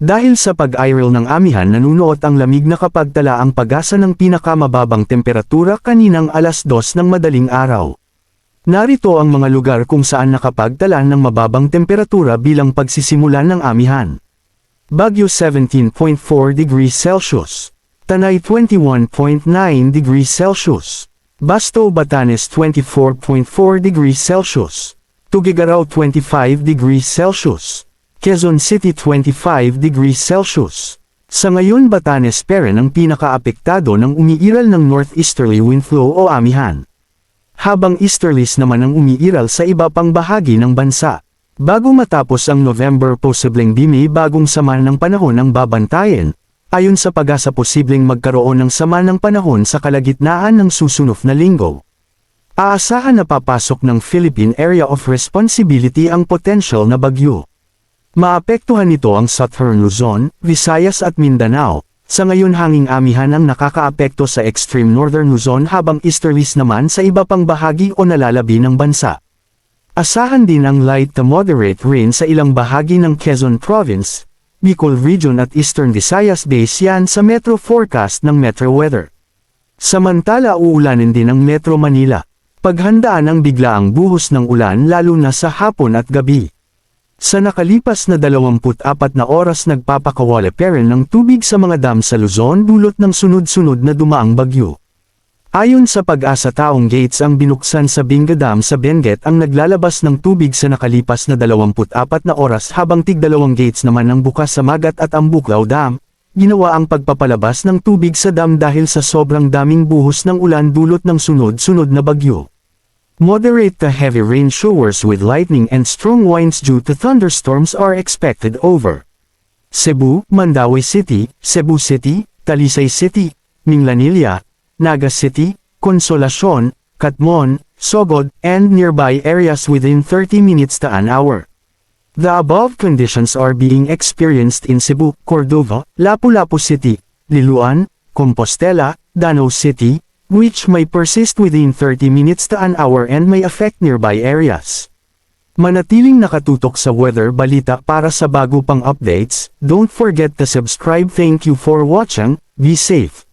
Dahil sa pag-airil ng amihan nanunuot ang lamig na kapag tala ang pag-asa ng pinakamababang temperatura kaninang alas 2 ng madaling araw. Narito ang mga lugar kung saan nakapagtala ng mababang temperatura bilang pagsisimula ng amihan. Baguio 17.4 degrees Celsius. Tanay 21.9 degrees Celsius. Basto, Batanes 24.4 degrees Celsius. Tuguegarao 25 degrees Celsius. Quezon City 25 degrees Celsius. Sa ngayon Batanes pa rin ang pinakaapektado ng umiiral ng northeasterly wind flow o amihan. Habang easterlies naman ang umiiral sa iba pang bahagi ng bansa. Bago matapos ang November posibleng may bagong sama ng panahon ang babantayan, ayon sa pag-asa posibleng magkaroon ng sama ng panahon sa kalagitnaan ng susunod na linggo. Aasahan na papasok ng Philippine Area of Responsibility ang potential na bagyo. Maapektuhan nito ang Southern Luzon, Visayas at Mindanao. Sa ngayon hanging amihan ang nakakaapekto sa extreme northern Luzon habang easterlies naman sa iba pang bahagi o nalalabi ng bansa. Asahan din ang light to moderate rain sa ilang bahagi ng Quezon Province, Bicol Region at Eastern Visayas base yan sa Metro Forecast ng Metro Weather. Samantala uulanin din ang Metro Manila. Paghandaan ang biglaang buhos ng ulan lalo na sa hapon at gabi. Sa nakalipas na 24 na oras nagpapakawala pa rin ng tubig sa mga dam sa Luzon dulot ng sunod-sunod na dumaang bagyo. Ayon sa Pag-asa taong gates ang binuksan sa Binga Dam sa Benguet ang naglalabas ng tubig sa nakalipas na 24 na oras habang tig-2 gates naman ang bukas sa Magat at Ambuklaw Dam. Ginawa ang pagpapalabas ng tubig sa dam dahil sa sobrang daming buhos ng ulan dulot ng sunod-sunod na bagyo. Moderate to heavy rain showers with lightning and strong winds due to thunderstorms are expected over Cebu, Mandaue City, Cebu City, Talisay City, Minglanilla, Naga City, Consolacion, Catmon, Sogod, and nearby areas within 30 minutes to an hour. The above conditions are being experienced in Cebu, Cordova, Lapu-Lapu City, Liloan, Compostela, Danau City, which may persist within 30 minutes to an hour and may affect nearby areas. Manatiling nakatutok sa weather balita para sa bago pang updates. Don't forget to subscribe. Thank you for watching. Be safe.